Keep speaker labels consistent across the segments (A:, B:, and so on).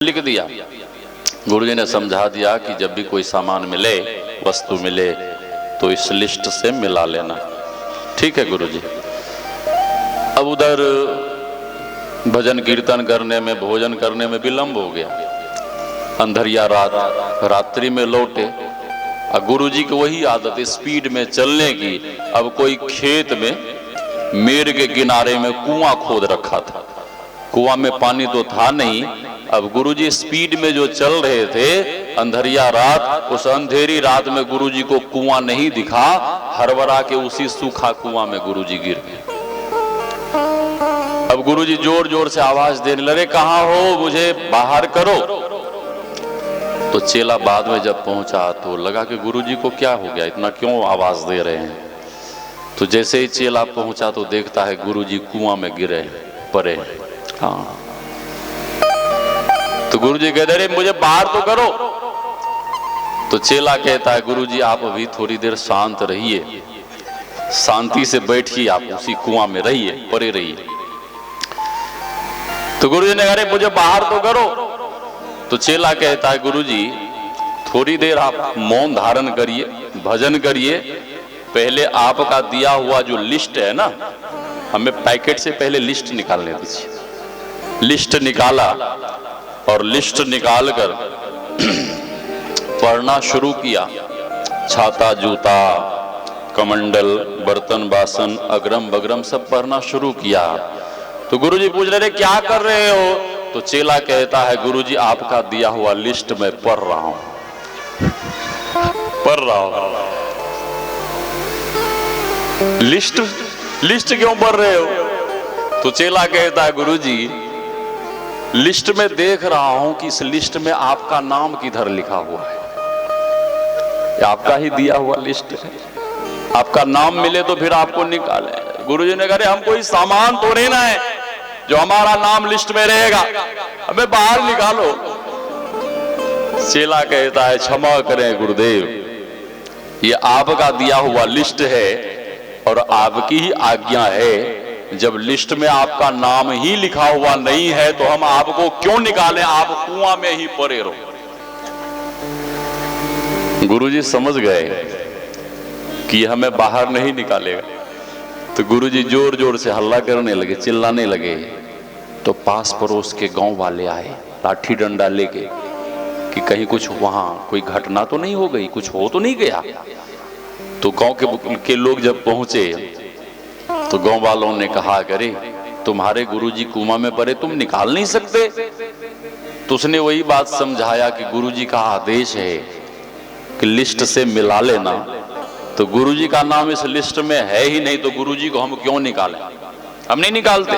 A: लिख दिया। गुरुजी ने समझा दिया कि जब भी कोई सामान मिले, वस्तु मिले, तो इस लिस्ट से मिला लेना। ठीक है गुरुजी। अब उधर भजन कीर्तन करने में, भोजन करने में विलंब हो गया। अंधरिया रात्रि में लौटे। अब गुरुजी की वही आदत, स्पीड में चलने की। अब कोई खेत में मेड़ के किनारे में कुआं खोद रखा था। कुआं में पानी तो था नहीं। अब गुरुजी स्पीड में जो चल रहे थे, अंधरिया रात, उस अंधेरी रात में गुरुजी को कुआं नहीं दिखा। हरवरा के उसी सूखा कुआं में गुरुजी गिर गए। अब गुरुजी जोर जोर से आवाज देने लगे, कहां हो, मुझे बाहर करो। तो चेला बाद में जब पहुंचा तो लगा कि गुरुजी को क्या हो गया, इतना क्यों आवाज दे रहे हैं। तो जैसे ही चेला पहुंचा तो देखता है गुरुजी कुआं में गिरे पड़े। हाँ, तो गुरुजी कहते रहे, मुझे बाहर तो करो। तो चेला कहता है, गुरुजी आप अभी थोड़ी देर शांत रहिए, शांति से बैठिए, आप उसी कुआं में रहिए, पड़े रहिए। तो गुरुजी ने कहा, मुझे बाहर तो करो। तो चेला कहता है, गुरुजी थोड़ी देर आप मौन धारण करिए, भजन करिए। पहले आपका दिया हुआ जो लिस्ट है ना, हमें पैकेट से पहले लिस्ट निकालने दीजिए। लिस्ट निकाला और लिस्ट निकालकर पढ़ना शुरू किया। छाता, जूता, कमंडल, बर्तन बासन, अग्रम बग्रम सब पढ़ना शुरू किया। तो गुरुजी पूछ रहे, क्या कर रहे हो। तो चेला कहता है, गुरुजी आपका दिया हुआ लिस्ट में पढ़ रहा हूं, पढ़ रहा हूं। लिस्ट क्यों पढ़ रहे हो। तो चेला कहता है, गुरुजी लिस्ट में देख रहा हूं कि इस लिस्ट में आपका नाम किधर लिखा हुआ है। आपका ही दिया हुआ लिस्ट है, आपका नाम मिले तो फिर आपको निकाले। गुरुजी ने कहा, हम कोई सामान तो नहीं ना है जो हमारा नाम लिस्ट में रहेगा, हमें बाहर निकालो। चेला कहता है, क्षमा करें गुरुदेव, ये आपका दिया हुआ लिस्ट है और आपकी ही आज्ञा है। जब लिस्ट में आपका नाम ही लिखा हुआ नहीं है तो हम आपको क्यों निकालें, आप कुआं में ही पड़े रहो। गुरुजी समझ गए कि हमें बाहर नहीं निकालेगा। तो गुरुजी जोर जोर से हल्ला करने लगे, चिल्लाने लगे। तो पास पड़ोस के गांव वाले आए लाठी डंडा लेके कि कहीं कुछ वहां कोई घटना तो नहीं हो गई, कुछ हो तो नहीं गया। तो गांव के लोग जब पहुंचे तो गांव वालों ने कहा, करे तुम्हारे गुरुजी कुआं में पड़े, तुम निकाल नहीं सकते। तो उसने वही बात समझाया कि गुरुजी का आदेश है कि लिस्ट से मिला लेना। तो गुरुजी का नाम इस लिस्ट में है ही नहीं, तो गुरुजी को हम क्यों निकालें, हम नहीं निकालते।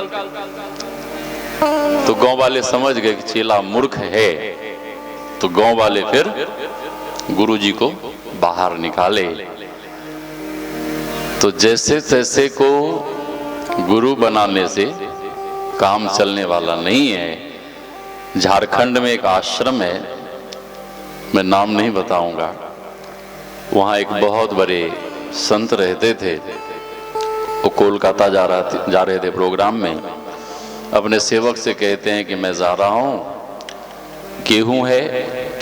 A: तो गांव वाले समझ गए कि चेला मूर्ख है। तो गांव वाले फिर गुरुजी को बाहर निकाले। तो जैसे तैसे को गुरु बनाने से काम चलने वाला नहीं है। झारखंड में एक आश्रम है, मैं नाम नहीं बताऊंगा। वहाँ एक बहुत बड़े संत रहते थे। वो कोलकाता जा रहे थे प्रोग्राम में। अपने सेवक से कहते हैं कि मैं जा रहा हूँ, गेहूं है,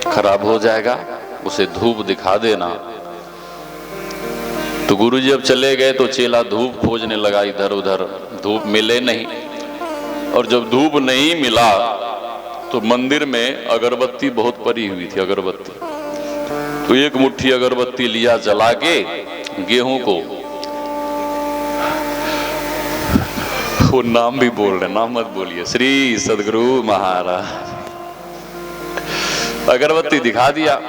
A: खराब हो जाएगा, उसे धूप दिखा देना। तो गुरुजी जब चले गए तो चेला धूप खोजने लगा इधर उधर, धूप मिले नहीं। और जब धूप नहीं मिला तो मंदिर में अगरबत्ती बहुत पड़ी हुई थी, अगरबत्ती। तो एक मुट्ठी अगरबत्ती लिया, जला के गेहूं को, वो नाम भी बोल रहे, नाम मत बोलिए, श्री सदगुरु महाराज, अगरबत्ती दिखा दिया।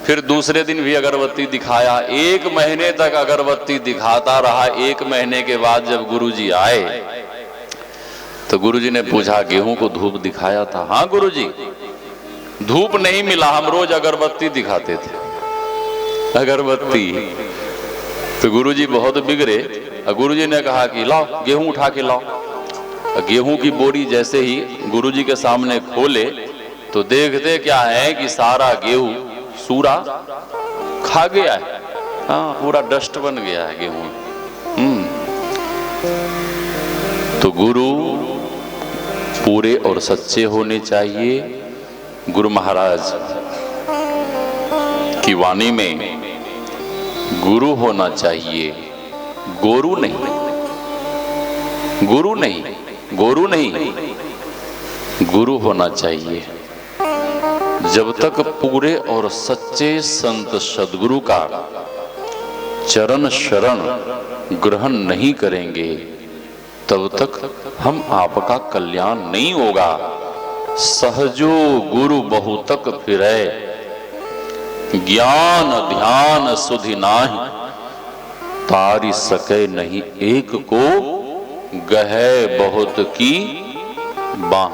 A: फिर दूसरे दिन भी अगरबत्ती दिखाया। 1 महीने तक अगरबत्ती दिखाता रहा। 1 महीने के बाद जब गुरुजी आए तो गुरुजी ने पूछा, गेहूं को धूप दिखाया था। हाँ गुरुजी, धूप नहीं मिला, हम रोज अगरबत्ती दिखाते थे, अगरबत्ती। तो गुरुजी बहुत बिगड़े। गुरुजी ने कहा कि लाओ गेहूं उठा के लाओ। गेहूं की बोरी जैसे ही गुरुजी के सामने खोले तो देखते क्या है कि सारा गेहूं सूरा खा गया है। हाँ, पूरा डस्ट बन गया है गेहूं। तो गुरु पूरे और सच्चे होने चाहिए। गुरु महाराज की वाणी में गुरु होना चाहिए, गोरु नहीं, गुरु नहीं, गोरु नहीं, गुरु होना चाहिए। जब तक पूरे और सच्चे संत सद्गुरु का चरण शरण ग्रहण नहीं करेंगे तब तक हम आपका कल्याण नहीं होगा। सहजो गुरु बहुतक फिरै, ज्ञान ध्यान सुधि नाहि, तारि सकै नहीं एक को, गहै बहुत की बाह।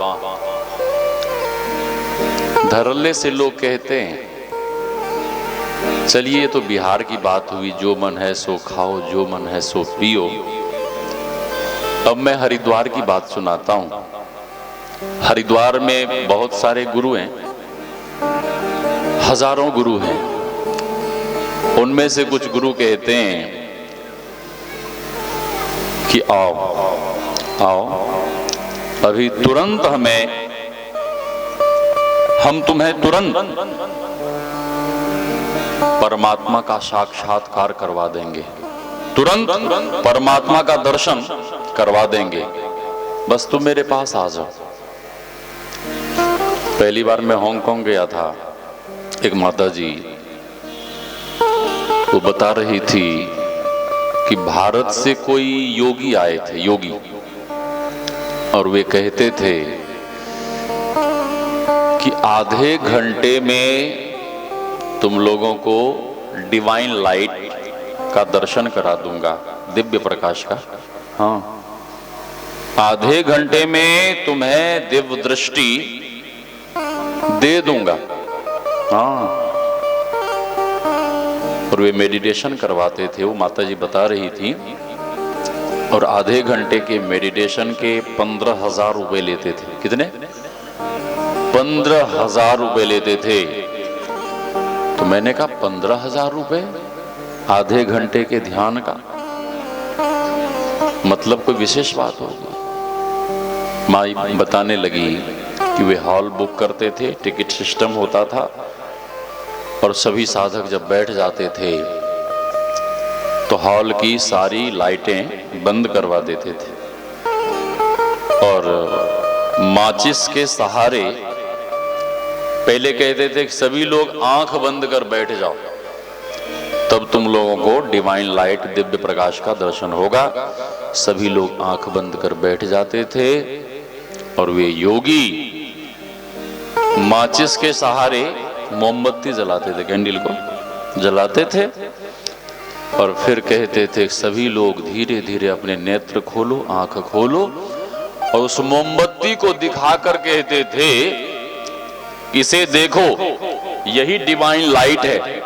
A: धरल्ले से लोग कहते हैं चलिए तो बिहार की बात हुई, जो मन है सो खाओ, जो मन है सो पियो। अब मैं हरिद्वार की बात सुनाता हूं। हरिद्वार में बहुत सारे गुरु हैं, हजारों गुरु हैं। उनमें से कुछ गुरु कहते हैं कि आओ आओ अभी तुरंत हम तुम्हें तुरंत परमात्मा का साक्षात्कार करवा देंगे, तुरंत परमात्मा का दर्शन करवा देंगे, बस तुम मेरे पास आ जाओ। पहली बार मैं हांगकांग गया था, एक माता जी वो बता रही थी कि भारत से कोई योगी आए थे, योगी, और वे कहते थे कि आधे घंटे में तुम लोगों को डिवाइन लाइट का दर्शन करा दूंगा, दिव्य प्रकाश का। हाँ, आधे घंटे में तुम्हें दिव्य दृष्टि दे दूंगा। हाँ, और वे मेडिटेशन करवाते थे, वो माता जी बता रही थी, और आधे घंटे के मेडिटेशन के 15,000 रुपए लेते थे। कितने? 15,000 रुपए लेते थे। तो मैंने कहा 15,000 रुपए आधे घंटे के ध्यान का, मतलब कोई विशेष बात होगी। माँ बताने लगी कि वे हॉल बुक करते थे, टिकट सिस्टम होता था, और सभी साधक जब बैठ जाते थे तो हॉल की सारी लाइटें बंद करवा देते थे, और माचिस के सहारे पहले कहते थे कि सभी लोग आंख बंद कर बैठ जाओ, तब तुम लोगों को डिवाइन लाइट दिव्य प्रकाश का दर्शन होगा। सभी लोग आंख बंद कर बैठ जाते थे, और वे योगी माचिस के सहारे मोमबत्ती जलाते थे, कैंडल को जलाते थे, और फिर कहते थे सभी लोग धीरे धीरे अपने नेत्र खोलो, आंख खोलो, और उस मोमबत्ती को दिखाकर कहते थे इसे देखो, यही डिवाइन लाइट है,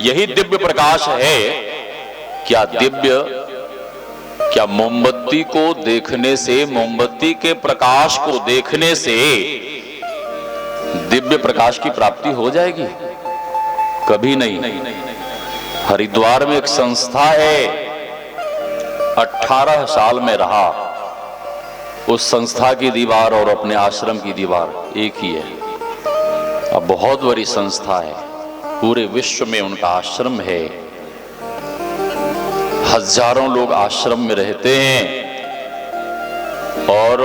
A: यही दिव्य प्रकाश है। क्या मोमबत्ती को देखने से, मोमबत्ती के प्रकाश को देखने से दिव्य प्रकाश की प्राप्ति हो जाएगी? कभी नहीं। हरिद्वार में एक संस्था है, 18 साल में रहा, उस संस्था की दीवार और अपने आश्रम की दीवार एक ही है। अब बहुत बड़ी संस्था है, पूरे विश्व में उनका आश्रम है, हजारों लोग आश्रम में रहते हैं, और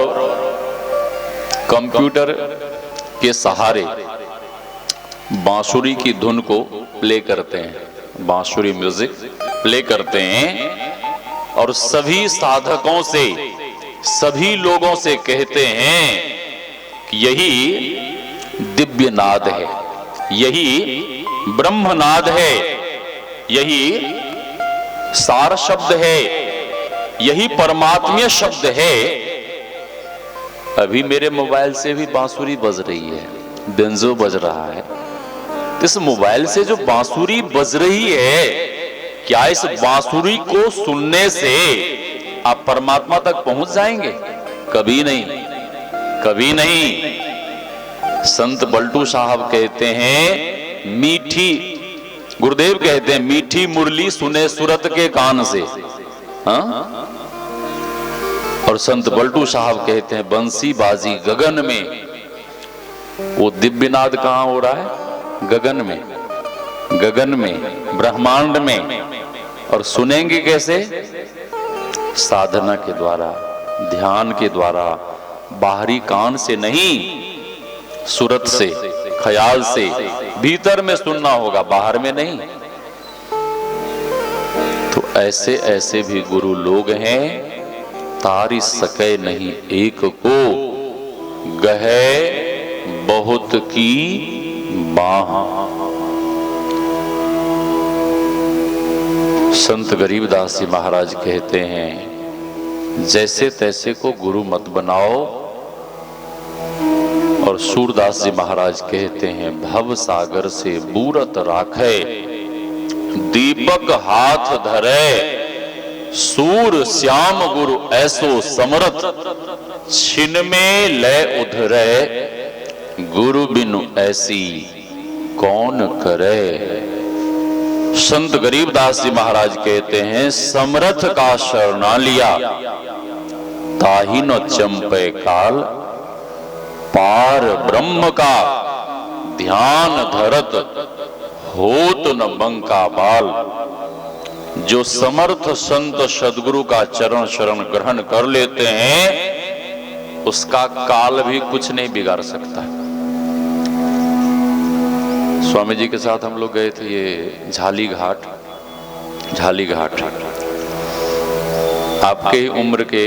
A: कंप्यूटर के सहारे बांसुरी की धुन को प्ले करते हैं, बांसुरी म्यूजिक प्ले करते हैं, और सभी साधकों से, सभी लोगों से कहते हैं कि यही दिव्य नाद है, यही ब्रह्म नाद है, यही सार शब्द है, यही परमात्मीय शब्द है। अभी मेरे मोबाइल से भी बांसुरी बज रही है, बेंजो बज रहा है। इस मोबाइल से जो बांसुरी बज रही है, क्या इस बांसुरी को सुनने से आप परमात्मा तक पहुंच जाएंगे? कभी नहीं, कभी नहीं। संत बल्टू साहब कहते हैं मीठी, गुरुदेव कहते हैं मीठी मुरली सुने सुरत के कान से। हाँ? और संत बल्टू साहब कहते हैं बंसी बाजी गगन में, वो दिव्यनाद कहाँ हो रहा है? गगन में, गगन में, ब्रह्मांड में। और सुनेंगे कैसे? साधना के द्वारा, ध्यान के द्वारा, बाहरी कान से नहीं, सूरत से, ख्याल से, भीतर में सुनना होगा, बाहर में नहीं। तो ऐसे ऐसे भी गुरु लोग हैं, तारी सके नहीं एक को, गहे बहुत की बाह। संत गरीबदास जी महाराज कहते हैं, जैसे तैसे को गुरु मत बनाओ। और सूरदास जी महाराज कहते हैं, भव सागर से बूरत राखे, दीपक हाथ धरे, सूर श्याम गुरु ऐसो समरथ, छिन में लय उधरे, गुरु बिनु ऐसी कौन करे। संत गरीबदास जी महाराज कहते हैं, समरथ का शरणा लिया, ताहि न चंपे काल, पार ब्रह्म का ध्यान धरत, होत न बंका बाल। जो समर्थ संत सदगुरु का चरण शरण ग्रहण कर लेते हैं, उसका काल भी कुछ नहीं बिगाड़ सकता। स्वामी जी के साथ हम लोग गए थे ये झाली घाट। झाली घाट आपके ही उम्र के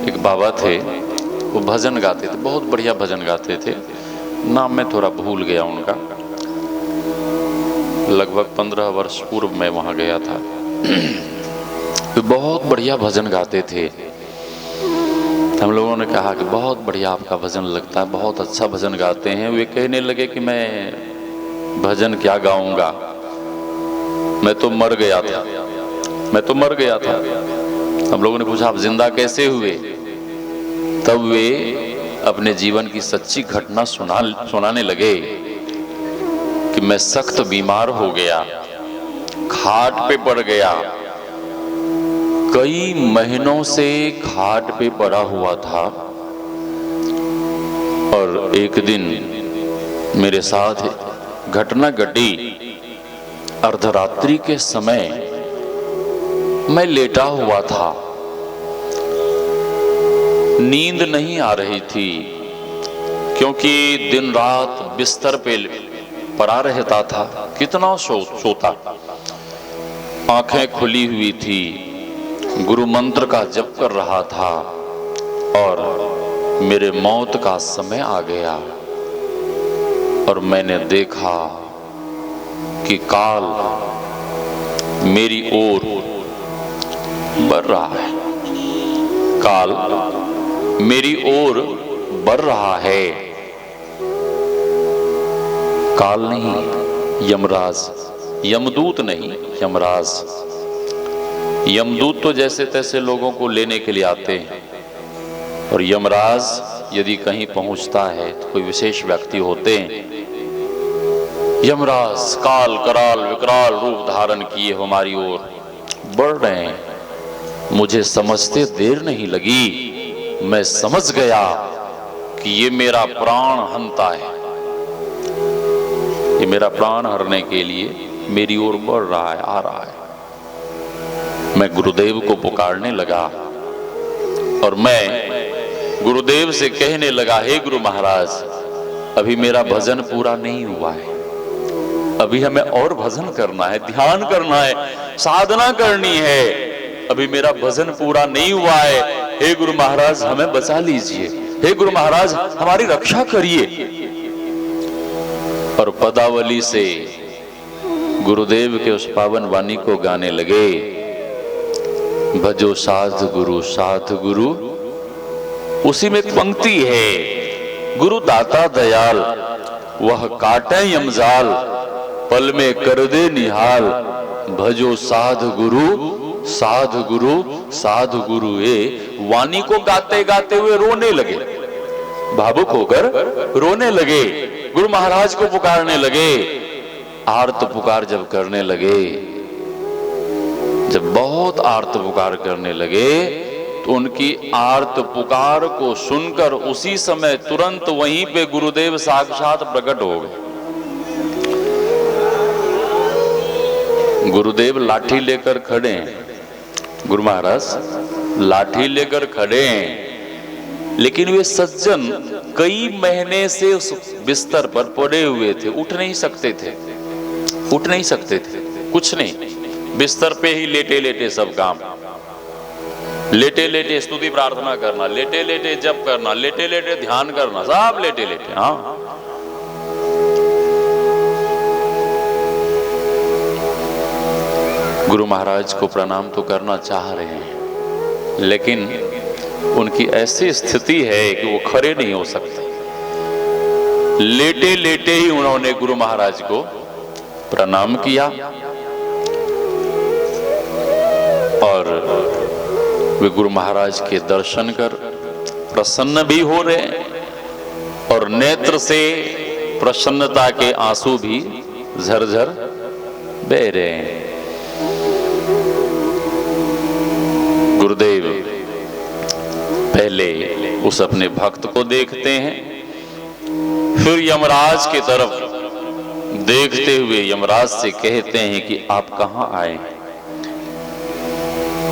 A: एक बाबा थे, वो भजन गाते थे, बहुत बढ़िया भजन गाते थे। नाम मैं थोड़ा भूल गया उनका। लगभग 15 वर्ष पूर्व मैं वहां गया था। तो बहुत बढ़िया भजन गाते थे। हम लोगों ने कहा कि बहुत बढ़िया आपका भजन लगता है, बहुत अच्छा भजन गाते हैं। वे कहने लगे कि मैं भजन क्या गाऊंगा, मैं तो मर गया था, मैं तो मर गया था। हम लोगों ने पूछा, आप जिंदा कैसे हुए? तब वे अपने जीवन की सच्ची घटना सुनाने लगे कि मैं सख्त बीमार हो गया, खाट पे पड़ गया, कई महीनों से खाट पे पड़ा हुआ था। और एक दिन मेरे साथ घटना घटी। अर्धरात्रि के समय मैं लेटा हुआ था, नींद नहीं आ रही थी, क्योंकि दिन रात बिस्तर पे पड़ा रहता था। कितना सोता, आंखें खुली हुई थी, गुरु मंत्र का जप कर रहा था। और मेरे मौत का समय आ गया और मैंने देखा कि काल मेरी ओर बढ़ रहा है, काल मेरी ओर बढ़ रहा है। काल नहीं, यमराज, यमदूत नहीं, यमराज। यमदूत तो जैसे तैसे लोगों को लेने के लिए आते हैं, और यमराज यदि कहीं पहुंचता है तो कोई विशेष व्यक्ति होते हैं। यमराज काल कराल विकराल रूप धारण किए हमारी ओर बढ़ रहे हैं। मुझे समझते देर नहीं लगी, मैं समझ गया कि ये मेरा प्राण हंता है, ये मेरा प्राण हरने के लिए मेरी ओर बढ़ रहा है, आ रहा है। मैं गुरुदेव को पुकारने लगा और मैं गुरुदेव से कहने लगा, हे गुरु महाराज, अभी मेरा भजन पूरा नहीं हुआ है, अभी हमें और भजन करना है, ध्यान करना है, साधना करनी है, अभी मेरा भजन पूरा नहीं हुआ है। हे गुरु महाराज, हमें बचा लीजिए, हे गुरु महाराज हमारी रक्षा करिए। और पदावली से गुरुदेव के उस पावन वाणी को गाने लगे, भजो साध गुरु। उसी में एक पंक्ति है, गुरु दाता दयाल, वह काटे यमजाल, पल में कर दे निहाल, भजो साध गुरु। ये वाणी को गाते गाते हुए रोने लगे, भावुक होकर रोने लगे, गुरु महाराज को पुकारने लगे। आर्त पुकार जब करने लगे, जब बहुत आर्त पुकार करने लगे, तो उनकी आर्त पुकार को सुनकर उसी समय तुरंत वहीं पे गुरुदेव साक्षात प्रकट हो गए। गुरुदेव लाठी लेकर खड़े हैं, गुरु महाराज लाठी लेकर खड़े हैं, लेकिन वे सज्जन कई महीने से उस बिस्तर पर पड़े हुए थे, उठ नहीं सकते थे, उठ नहीं सकते थे, कुछ नहीं, बिस्तर पे ही लेटे लेटे सब काम, लेटे लेटे स्तुति प्रार्थना करना, लेटे लेटे जप करना, लेटे लेटे ध्यान करना, सब लेटे लेटे। हाँ, गुरु महाराज को प्रणाम तो करना चाह रहे हैं, लेकिन उनकी ऐसी स्थिति है कि वो खड़े नहीं हो सकते। लेटे लेटे ही उन्होंने गुरु महाराज को प्रणाम किया और वे गुरु महाराज के दर्शन कर प्रसन्न भी हो रहे हैं और नेत्र से प्रसन्नता के आंसू भी झरझर बह रहे हैं। गुरुदेव पहले उस अपने भक्त को देखते हैं, फिर यमराज की तरफ देखते हुए यमराज से कहते हैं कि आप कहां आए हैं?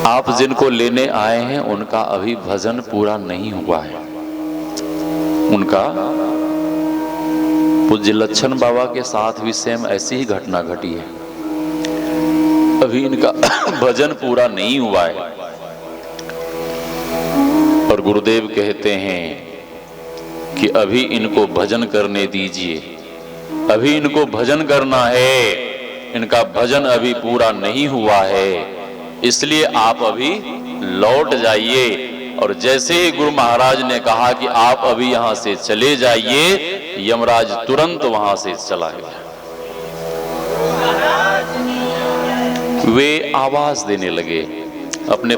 A: आप जिनको लेने आए हैं उनका अभी भजन पूरा नहीं हुआ है। उनका पूज्य लच्छन बाबा के साथ भी सेम ऐसी ही घटना घटी है, अभी इनका भजन पूरा नहीं हुआ है। और गुरुदेव कहते हैं कि अभी इनको भजन करने दीजिए, अभी इनको भजन करना है, इनका भजन अभी पूरा नहीं हुआ है, इसलिए आप अभी लौट जाइए। और जैसे ही गुरु महाराज ने कहा कि आप अभी यहां से चले जाइए, यमराज तुरंत वहां से चला गया। वे आवाज देने लगे, अपने